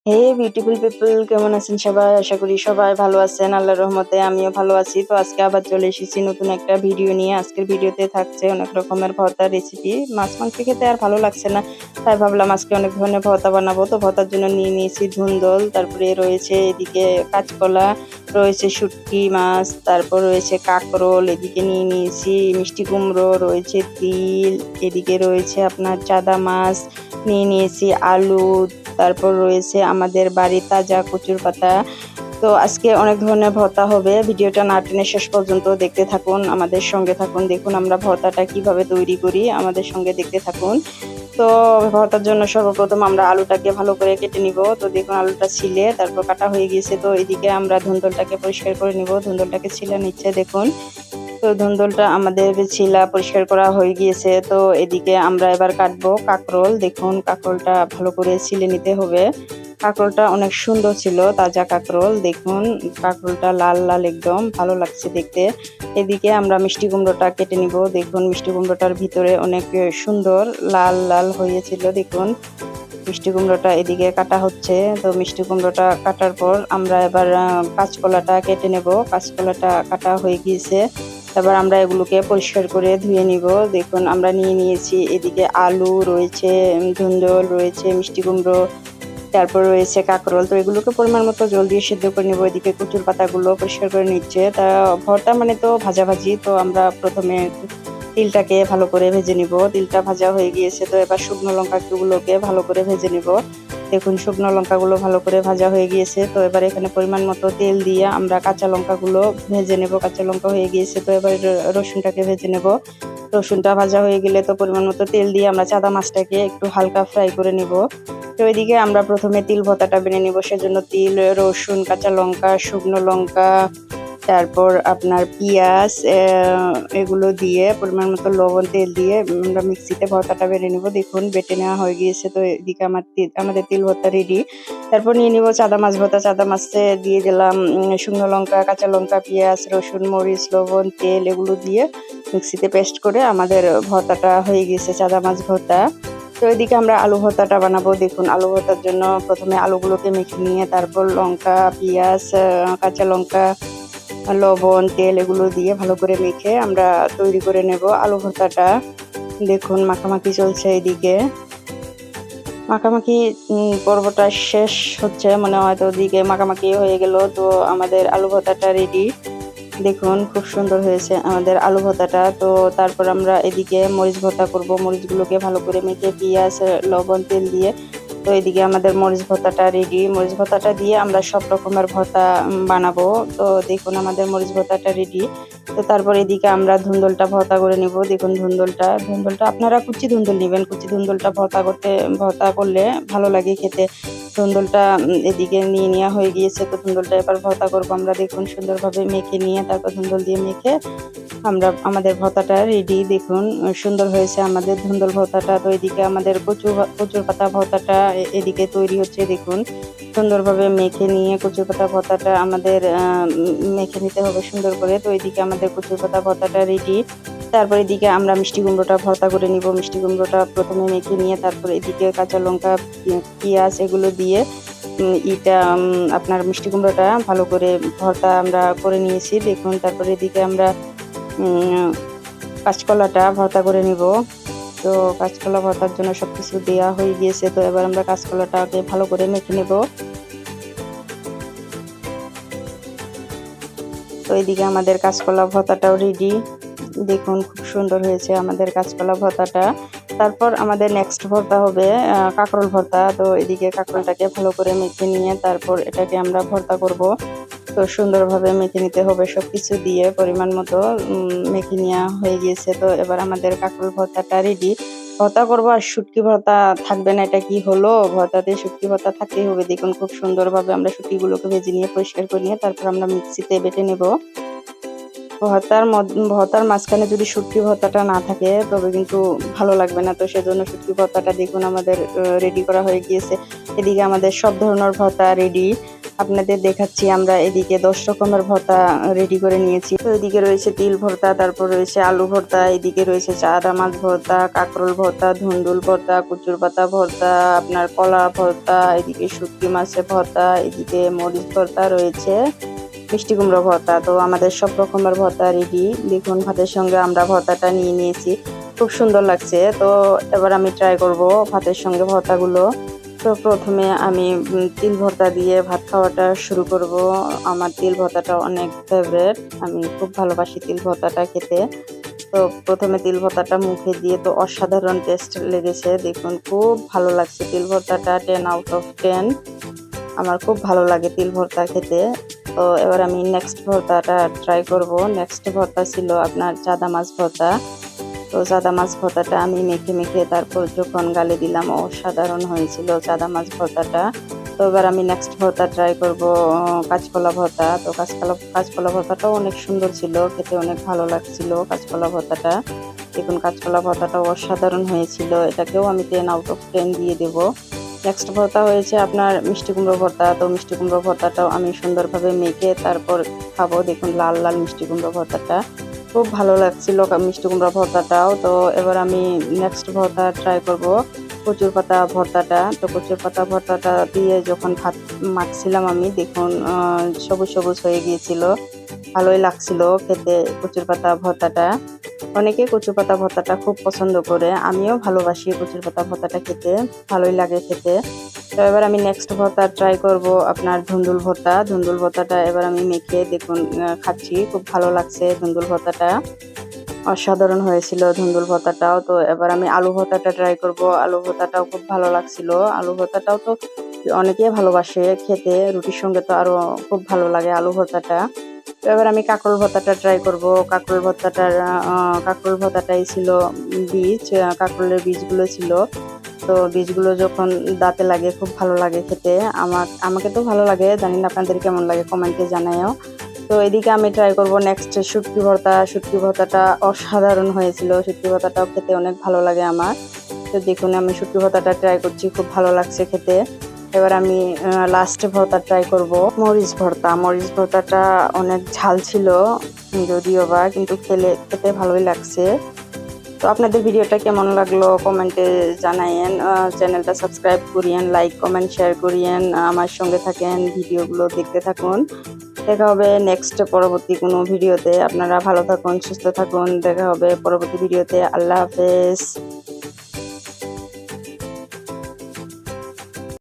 হে beautiful people, কেমন আছেন সবাই? আশা করি সবাই ভালো আছেন। আল্লাহর রহমতে আমিও ভালো আছি। তো আজকে আবার চলে এসেছি নতুন একটা ভিডিও নিয়ে। আজকের ভিডিওতে থাকছে অনেক রকমের ভর্তার রেসিপি। মাছ মাংস খেতে আর ভালো লাগছে না, তাই ভাবলাম আজকে অনেক ধরনের ভর্তা বানাবো। তো ভর্তার জন্য নিয়ে নিয়েছি ধুন্দল, তারপরে রয়েছে এদিকে কাঁচকলা, রয়েছে শুটকি মাছ, তারপর রয়েছে কাঁকরোল, এদিকে নিয়ে নিয়েছি মিষ্টি কুমড়ো, রয়েছে তিল, এদিকে রয়েছে আপনার চাদা মাছ, নিয়ে নিয়েছি আলু, তারপর রয়েছে আমাদের বাড়ির তাজা কচুর পাতা। তো আজকে অনেক ধরনের ভর্তা হবে, ভিডিওটা না টেনে শেষ পর্যন্ত দেখতে থাকুন, আমাদের সঙ্গে থাকুন। দেখুন আমরা ভর্তাটা কিভাবে তৈরি করি, আমাদের সঙ্গে দেখতে থাকুন। তো ভর্তার জন্য সর্বপ্রথম আমরা আলুটাকে ভালো করে কেটে নিব। তো দেখুন আলুটা ছিলে তারপর কাটা হয়ে গিয়েছে। তো এদিকে আমরা ধুন্দলটাকে পরিষ্কার করে নিব, ধুন্দলটাকে ছিলে নিচ্ছে দেখুন। তো ধুন্দলটা আমাদের ছিলা পরিষ্কার করা হয়ে গিয়েছে। তো এদিকে আমরা এবার কাটবো কাঁকরোল। দেখুন কাঁকরোলটা ভালো করে ছিলে নিতে হবে। কাঁকরোলটা অনেক সুন্দর ছিল, তাজা কাঁকরোল। দেখুন কাঁকরোলটা লাল লাল, একদম ভালো লাগছে দেখতে। এদিকে আমরা মিষ্টি কুমড়োটা কেটে নিব। দেখুন মিষ্টি কুমড়োটার ভিতরে অনেক সুন্দর লাল লাল হয়েছিল। দেখুন মিষ্টি কুমড়োটা এদিকে কাটা হচ্ছে। তো মিষ্টি কুমড়োটা কাটার পর আমরা এবার কাঁচকলাটা কেটে নেব। কাঁচকলাটা কাটা হয়ে গিয়েছে, এবার আমরা এগুলোকে পরিষ্কার করে ধুয়ে নিব। দেখুন আমরা নিয়ে নিয়েছি এদিকে আলু রয়েছে, ধুন্দল রয়েছে, মিষ্টি কুমড়ো, তারপর রয়েছে কাঁকরোল। তো এগুলোকে পরিমাণ মতো জল দিয়ে সিদ্ধ করে নেব। এদিকে কচুর পাতাগুলো পরিষ্কার করে নিচ্ছে। তা ভর্তা মানে তো ভাজাভাজি, তো আমরা প্রথমে তিলটাকে ভালো করে ভেজে নিব। তিলটা ভাজা হয়ে গিয়েছে, তো এবার শুকনো লঙ্কাগুলোকে ভালো করে ভেজে নিব। দেখুন শুকনো লঙ্কাগুলো ভালো করে ভাজা হয়ে গিয়েছে। তো এবার এখানে পরিমাণ মতো তেল দিয়ে আমরা কাঁচা লঙ্কাগুলো ভেজে নেব। কাঁচা লঙ্কা হয়ে গিয়েছে, তো এবার রসুনটাকে ভেজে নেব। রসুনটা ভাজা হয়ে গেলে তো পরিমাণ মতো তেল দিয়ে আমরা চাদা মাছটাকে একটু হালকা ফ্রাই করে নিব। তো এদিকে আমরা প্রথমে তিল ভর্তাটা বেটে নিব, সেজন্য তিল, রসুন, কাঁচা লঙ্কা, শুকনো লঙ্কা, তারপর আপনার পেঁয়াজ, এগুলো দিয়ে পরিমাণ মতো লবণ, তেল দিয়ে আমরা মিক্সিতে ভর্তাটা বেটে নিব। দেখুন বেটে নেওয়া হয়ে গিয়েছে। তো এদিকে আমাদের তিল ভর্তা রেডি। তারপর নিয়ে নিব চাদা মাছ ভর্তা। চাদা মাছে দিয়ে দিলাম শুকনো লঙ্কা, কাঁচা লঙ্কা, পেঁয়াজ, রসুন, মরিচ, লবণ, তেল, এগুলো দিয়ে মিক্সিতে পেস্ট করে আমাদের ভর্তাটা হয়ে গিয়েছে, চাদা মাছ ভর্তা। তো এদিকে আমরা আলু ভর্তাটা বানাবো। দেখুন আলু ভর্তার জন্য প্রথমে আলুগুলোকে মেখে নিয়ে তারপর লঙ্কা, পেঁয়াজ, কাঁচা লঙ্কা, লবণ, তেল, এগুলো দিয়ে ভালো করে মেখে আমরা তৈরি করে নেব আলু ভর্তাটা। দেখুন মাখামাখি চলছে, এদিকে মাখামাখি পর্বটা শেষ হচ্ছে মনে হয়। তো ওদিকে মাখামাখি হয়ে গেল, তো আমাদের আলু ভর্তাটা রেডি। দেখুন খুব সুন্দর হয়েছে আমাদের আলু ভর্তাটা। তো তারপর আমরা এদিকে মরিচ ভর্তা করব। মরিচগুলোকে ভালো করে মেখে পেঁয়াজ, লবণ, তেল দিয়ে, তো এদিকে আমাদের মরিচ ভর্তাটা রেডি। মরিচ ভর্তাটা দিয়ে আমরা সব রকমের ভর্তা বানাবো। তো দেখুন আমাদের মরিচ ভর্তাটা রেডি। তো তারপর এদিকে আমরা ধুন্দলটা ভর্তা করে নিব। দেখুন ধুন্দলটা আপনারা কুচি ধুন্দল নেবেন। কুচি ধুন্দলটা ভর্তা করলে ভালো লাগে খেতে। ধুন্দলটা এদিকে নিয়ে নেওয়া হয়ে গিয়েছে। তো ধুন্দলটা এবার ভর্তা করবো আমরা। দেখুন সুন্দরভাবে মেখে নিয়ে তারপর ধুন্দল দিয়ে মেখে আমাদের ভর্তাটা রেডি। দেখুন সুন্দর হয়েছে আমাদের ধুন্দল ভর্তাটা। তো এদিকে আমাদের কচুর পাতা ভর্তাটা এদিকে তৈরি হচ্ছে। দেখুন সুন্দরভাবে মেখে নিয়ে কচুর পাতা ভর্তাটা আমাদের মেখে নিতে হবে সুন্দর করে। তো এদিকে আমাদের কচুর পাতা ভর্তাটা রেডি। তারপর এদিকে আমরা মিষ্টি কুমড়োটা ভর্তা করে নিব। মিষ্টি কুমড়োটা প্রথমে মেখে নিয়ে তারপর এদিকে কাঁচা লঙ্কা, পেঁয়াজ, এগুলো দিয়ে আপনার মিষ্টি কুমড়োটা ভালো করে ভর্তা আমরা করে নিয়েছি। দেখুন তারপরে এদিকে আমরা কাঁচকলাটা ভর্তা করে নিব। তো কাঁচকলা ভর্তার জন্য সবকিছু দেওয়া হয়ে গিয়েছে। তো এবার আমরা কাঁচকলাটাকে ভালো করে মেখে নেব। তো এইদিকে আমাদের কাঁচকলা ভর্তাটাও রেডি। দেখুন খুব সুন্দর হয়েছে আমাদের কাঁচকলা ভর্তাটা। তারপর আমাদের নেক্সট ভর্তা হবে কাঁকরোল ভর্তা। তো এদিকে কাঁকরোলটাকে ভালো করে মেখে নিয়ে তারপর এটাকে আমরা ভর্তা করব। তো সুন্দরভাবে মেখে নিতে হবে সবকিছু দিয়ে পরিমাণ মতো মেখে নেওয়া হয়ে গিয়েছে। তো এবার আমাদের কাঁকরোল ভর্তাটা রেডি। ভর্তা করবো আর শুটকি ভর্তা থাকবে না, এটা কি হলো? ভর্তাতে শুটকি ভর্তা থাকতেই হবে। দেখুন খুব সুন্দরভাবে আমরা শুটকিগুলোকে ভেজে নিয়ে পরিষ্কার করে নিয়ে তারপর আমরা মিক্সিতে বেটে নেব। ভর্তার মাঝখানে যদি শুটকি ভর্তাটা না থাকে তবে কিন্তু ভালো লাগবে না। তো সেজন্য শুটকি ভর্তাটা দেখুন আমাদের রেডি করা হয়ে গিয়েছে। এদিকে আমাদের সব ধরনের ভর্তা রেডি। আপনাদের দেখাচ্ছি আমরা এদিকে 10 রকমের ভর্তা রেডি করে নিয়েছি। তো এদিকে রয়েছে তিল ভর্তা, তারপর রয়েছে আলু ভর্তা, এদিকে রয়েছে চাঁদা মাছ ভর্তা, কাঁকরোল ভর্তা, ধুন্দুল ভর্তা, কচুর পাতা ভর্তা, আপনার কলা ভর্তা, এদিকে শুটকি মাছের ভর্তা, এদিকে মরিচ ভর্তা রয়েছে, মিষ্টি কুমড়ো ভর্তা। তো আমাদের সব রকমের ভর্তা রেডি। দেখুন ভাতের সঙ্গে আমরা ভর্তাটা নিয়ে নিয়েছি, খুব সুন্দর লাগছে। তো এবার আমি ট্রাই করব ভাতের সঙ্গে ভর্তাগুলো। তো প্রথমে আমি তিল ভর্তা দিয়ে ভাত খাওয়াটা শুরু করব। আমার তিল ভর্তাটা অনেক ফেভারিট, আমি খুব ভালোবাসি তিল ভর্তাটা খেতে। তো প্রথমে তিল ভর্তাটা মুখে দিয়ে তো অসাধারণ টেস্ট লেগেছে। দেখুন খুব ভালো লাগছে তিল ভর্তাটা, 10 আউট অফ 10। আমার খুব ভালো লাগে তিল ভর্তা খেতে। তো এবার আমি নেক্সট ভর্তাটা ট্রাই করব। নেক্সট ভর্তা ছিল আপনার চাঁদা মাছ ভর্তা। তো চাঁদা মাছ ভর্তাটা আমি মেখে মেখে তারপর যখন গালে দিলাম অসাধারণ হয়েছিল চাঁদা মাছ ভর্তাটা। তো এবার আমি নেক্সট ভর্তা ট্রাই করব কাঁচকলা ভর্তা। তো কাঁচকলা ভর্তাটাও অনেক সুন্দর ছিল, খেতে অনেক ভালো লাগছিল কাঁচকলা ভর্তাটা। দেখুন কাঁচকলা ভর্তাটাও অসাধারণ হয়েছিল, এটাকেও আমি 10 আউট অফ 10 দিয়ে দেব। নেক্সট ভর্তা হয়েছে আপনার মিষ্টি কুমড়ো ভর্তা। তো মিষ্টি কুমড়ো ভর্তাটাও আমি সুন্দরভাবে মেখে তারপর খাবো। দেখুন লাল লাল মিষ্টি কুমড়ো ভর্তাটা খুব ভালো লাগছিল মিষ্টি কুমড়া ভর্তাটাও। তো এবার আমি নেক্সট ভর্তা ট্রাই করব কচুর পাতা ভর্তাটা। তো কচুর পাতা ভর্তাটা দিয়ে যখন ভাত মাখছিলাম আমি, দেখুন সবুজ সবুজ হয়ে গিয়েছিল, ভালোই লাগছিল খেতে কচুর পাতা ভর্তাটা। অনেকে কচুর পাতা ভর্তাটা খুব পছন্দ করে, আমিও ভালোবাসি কচুর পাতা ভর্তাটা খেতে, ভালোই লাগে খেতে। তো এবার আমি নেক্সট ভর্তা ট্রাই করব আপনার ধুন্দুল ভর্তা। ধুন্দুল ভর্তাটা এবার আমি মেখে দেখুন খাচ্ছি, খুব ভালো লাগছে ধুন্দুল ভর্তাটা, অসাধারণ হয়েছিল ধুন্দুল ভর্তাটাও। তো এবার আমি আলু ভর্তাটা ট্রাই করব। আলু ভর্তাটাও খুব ভালো লাগছিল। আলু ভর্তাটাও তো অনেকেই ভালোবাসে খেতে, রুটির সঙ্গে তো আরো খুব ভালো লাগে আলু ভর্তাটা। তো এবার আমি কাঁকরোল ভর্তাটা ট্রাই করব। কাঁকরোল ভর্তাটাই ছিল বীজ, কাঁকরোলের বীজগুলো ছিল। তো বীজগুলো যখন দাঁতে লাগে খুব ভালো লাগে খেতে। আমাকে তো ভালো লাগে, জানি না আপনাদের কেমন লাগে, কমেন্টে জানাইও। তো এদিকে আমি ট্রাই করব নেক্সট শুটকি ভর্তা। শুটকি ভর্তাটা অসাধারণ হয়েছিল, শুটকি ভর্তাটাও খেতে অনেক ভালো লাগে আমার। তো দেখুন আমি শুটকি ভর্তাটা ট্রাই করছি, খুব ভালো লাগছে খেতে। এবার আমি লাস্ট ভর্তা ট্রাই করব মরিচ ভর্তা। মরিচ ভর্তাটা অনেক ঝাল ছিল যদিও বা, কিন্তু খেতে ভালোই লাগছে। তো আপনাদের ভিডিওটা কেমন লাগলো কমেন্টে জানাইয়েন, চ্যানেলটা সাবস্ক্রাইব করিয়েন, লাইক কমেন্ট শেয়ার করিয়েন, আমার সঙ্গে থাকেন, ভিডিওগুলো দেখতে থাকুন। দেখা হবে নেক্সট পরবর্তী কোনো ভিডিওতে। আপনারা ভালো থাকুন, সুস্থ থাকুন, দেখা হবে পরবর্তী ভিডিওতে। আল্লাহ হাফেজ।